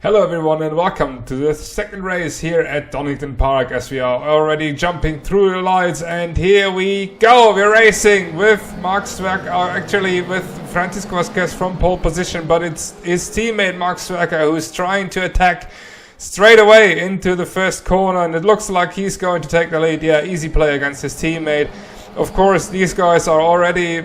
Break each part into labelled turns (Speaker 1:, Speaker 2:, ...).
Speaker 1: Hello everyone and welcome to the second race here at Donington Park as we are already jumping through the lights, and here we go. We're racing with Mark Zwerk, actually with Francisco Vasquez from pole position, but it's his teammate Mark Zwerker who's trying to attack straight away into the first corner, and it looks like he's going to take the lead. Yeah, easy play against his teammate. Of course, these guys are already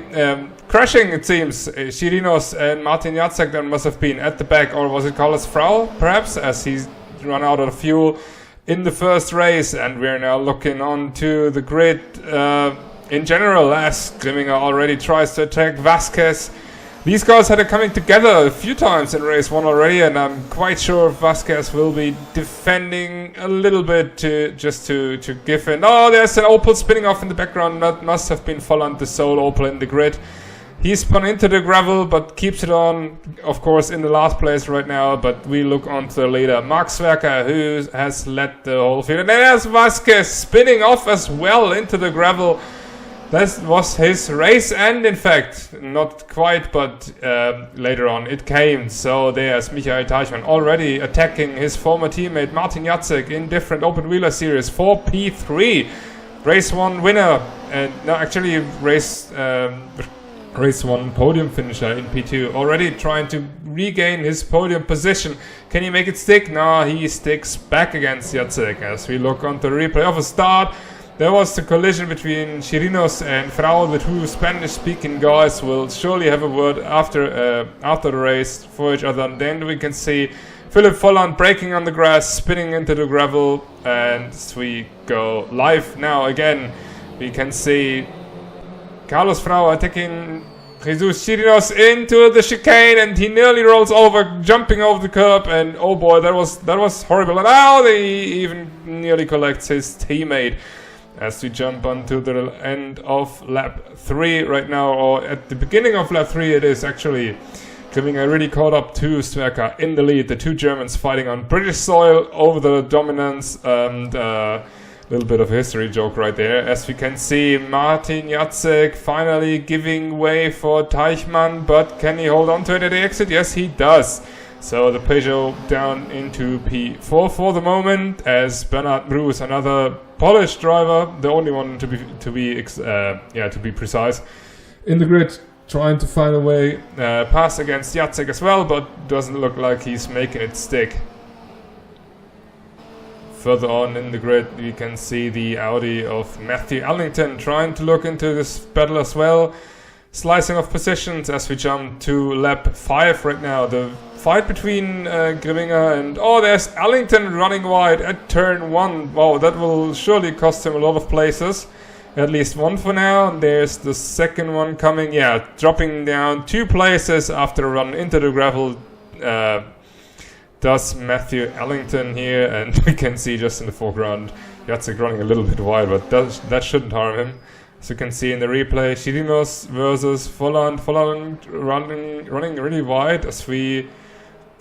Speaker 1: crashing, it seems. Chirinos and Martin Jacek then must have been at the back, or was it Carlos Frau, perhaps, as he's run out of fuel in the first race. And we're now looking on to the grid in general, as Grimminger already tries to attack Vasquez. These guys had it coming together a few times in race 1 already, and I'm quite sure Vasquez will be defending a little bit to give in. Oh, there's an Opel spinning off in the background. That must have been Volland, the sole Opel in the grid. He spun into the gravel, but keeps it on, of course, in the last place right now. But we look on to the leader, Mark Zwerker, who has led the whole field. And there's Vasquez spinning off as well into the gravel. That was his race, and in fact, not quite, but later on it came. So there's Michael Teichmann already attacking his former teammate Martin Jacek in different open wheeler series for P3. Race 1 winner, and no, actually race 1 podium finisher in P2. Already trying to regain his podium position. Can he make it stick? No, he sticks back against Jacek. As we look on the replay of a start, there was the collision between Chirinos and Frau. The two Spanish-speaking guys will surely have a word after the race for each other. And then we can see Philip Volland braking on the grass, spinning into the gravel, and we go live now again. We can see Carlos Frau attacking Jesus Chirinos into the chicane, and he nearly rolls over, jumping over the curb, and oh boy, that was horrible. And now he even nearly collects his teammate. As we jump onto the end of lap 3 right now, or at the beginning of lap 3 it is actually. Grimminger really caught up to Zwerker in the lead. The two Germans fighting on British soil over the dominance, and a little bit of a history joke right there. As we can see, Martin Jacek finally giving way for Teichmann, but can he hold on to it at the exit? Yes, he does. So the Peugeot down into P4 for the moment, as Bernard Bruce, another Polish driver, the only one to be precise, in the grid, trying to find a way pass against Jacek as well, but doesn't look like he's making it stick. Further on in the grid, we can see the Audi of Matthew Ellington trying to look into this battle as well. Slicing of positions as we jump to lap 5 right now. The fight between Grimminger and... Oh, there's Ellington running wide at turn 1. Wow, that will surely cost him a lot of places. At least one for now. There's the second one coming. Yeah, dropping down 2 places after a run into the gravel. Does Matthew Ellington here, and we can see just in the foreground Jacek running a little bit wide, but that shouldn't harm him. As you can see in the replay, Chirinos versus Volland running really wide as we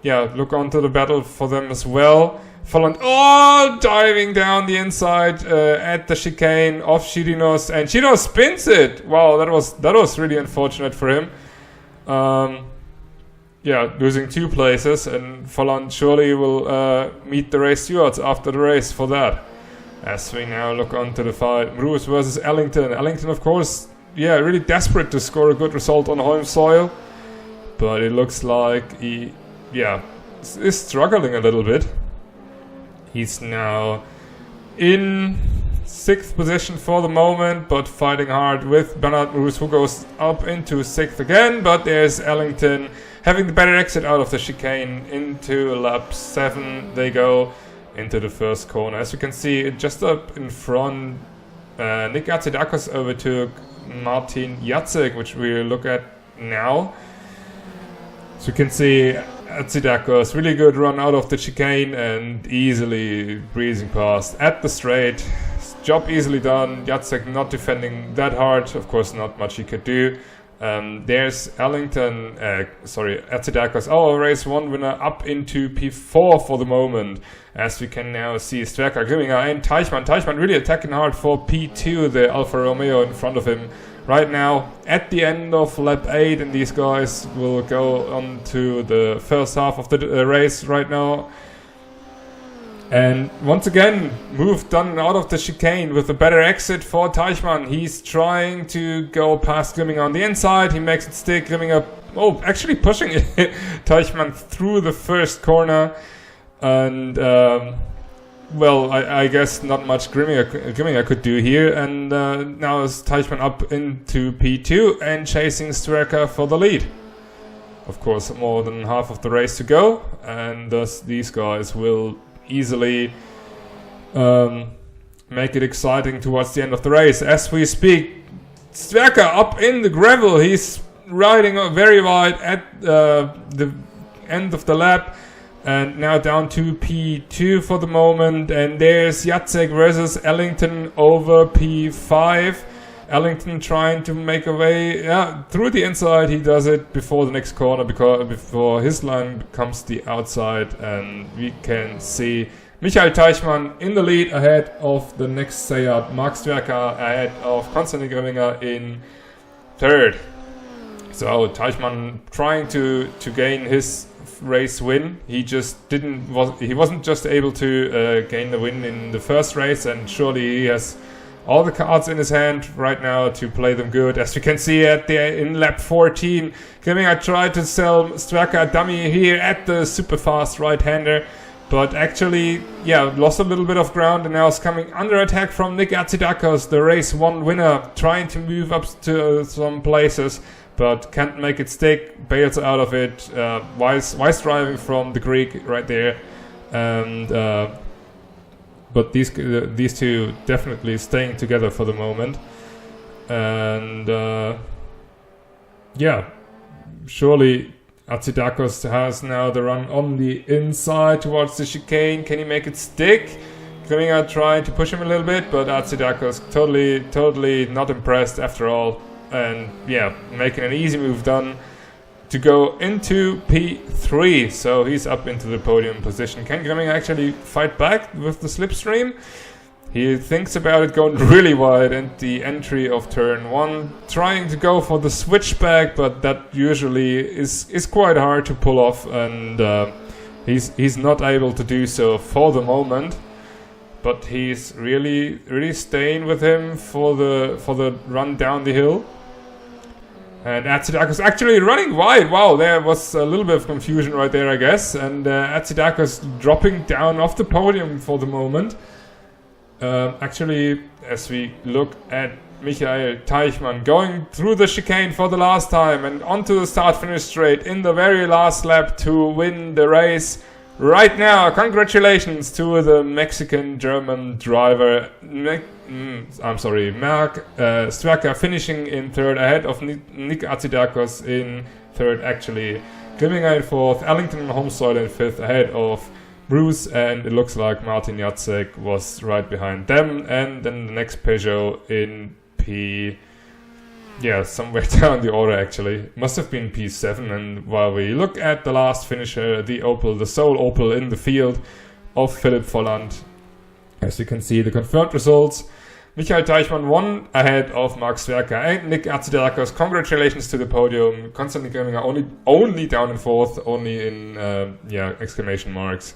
Speaker 1: look onto the battle for them as well. Volland diving down the inside at the chicane of Chirinos, and Chirinos spins it. Wow, that was really unfortunate for him. Losing 2 places, and Volland surely will meet the race stewards after the race for that. As we now look onto the fight, Bruce versus Ellington. Ellington, of course, really desperate to score a good result on home soil, but it looks like he, is struggling a little bit. He's now in 6th position for the moment, but fighting hard with Bernard Bruce, who goes up into 6th again. But there's Ellington having the better exit out of the chicane into lap 7. They go into the first corner. As you can see, just up in front, Nick Atzidakos overtook Martin Jacek, which we'll look at now. So you can see Atzidakos, really good run out of the chicane and easily breezing past at the straight. Job easily done. Jacek not defending that hard. Of course, not much he could do. There's Artsidakos, our race 1 winner, up into P4 for the moment, as we can now see Stwerka, Grimminger and Teichmann. Teichmann really attacking hard for P2, the Alfa Romeo in front of him right now at the end of lap 8, and these guys will go on to the first half of the race right now. And once again, move done out of the chicane with a better exit for Teichmann. He's trying to go past Grimminger on the inside. He makes it stick. Grimminger, actually pushing Teichmann through the first corner. And, I guess not much Grimminger could do here. And now is Teichmann up into P2 and chasing Stwerka for the lead. Of course, more than half of the race to go. And thus these guys will easily make it exciting towards the end of the race. As we speak, Stwerka up in the gravel. He's riding very wide at the end of the lap, and now down to P2 for the moment. And there's Jacek versus Ellington over P5. Ellington trying to make a way through the inside. He does it before the next corner, because before his line becomes the outside, and we can see Michael Teichmann in the lead ahead of the next Seat. Mark Stwerka ahead of Konstantin Grimminger in third. So Teichmann trying to gain his race win. He wasn't just able to gain the win in the first race, and surely he has all the cards in his hand right now to play them good. As we can see in lap 14, Grimminger tried to sell Stwerka a dummy here at the super fast right-hander, but actually, lost a little bit of ground, and now is coming under attack from Nick Artsidakos, the race 1 winner, trying to move up to some places, but can't make it stick, bails out of it. Wise driving from the Greek right there, and but these two definitely staying together for the moment. And surely Artsidakos has now the run on the inside towards the chicane. Can he make it stick? Grimminger trying to push him a little bit, but Artsidakos totally not impressed after all. And making an easy move done to go into P3, so he's up into the podium position. Can Grimminger actually fight back with the slipstream? He thinks about it, going really wide at the entry of turn 1, trying to go for the switchback, but that usually is quite hard to pull off, and he's not able to do so for the moment. But he's really staying with him for the run down the hill. And Artsidakos actually running wide. Wow, there was a little bit of confusion right there, I guess. And Artsidakos dropping down off the podium for the moment. Actually, as we look at Michael Teichmann going through the chicane for the last time and onto the start-finish straight in the very last lap to win the race. Right now, congratulations to the Mexican-German driver, Mark Stwerka, finishing in third ahead of Nick Artsidakos in third, actually. Grimminger in fourth, Ellington and Holmsoil in fifth ahead of Bruce, and it looks like Martin Jacek was right behind them. And then the next Peugeot in somewhere down the order, actually. Must have been P7. And while we look at the last finisher, the sole Opel in the field of Philipp Volland, as you can see the confirmed results, Michael Teichmann won ahead of Mark Stwerka and Nick Artsidakos. Congratulations to the podium. Konstantin Grimminger only down in fourth, only in exclamation marks.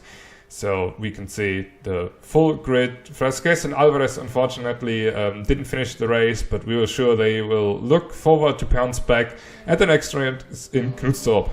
Speaker 1: So we can see the full grid. Vasquez and Alvarez unfortunately didn't finish the race, but we were sure they will look forward to bounce back at the next race in Knutstorp.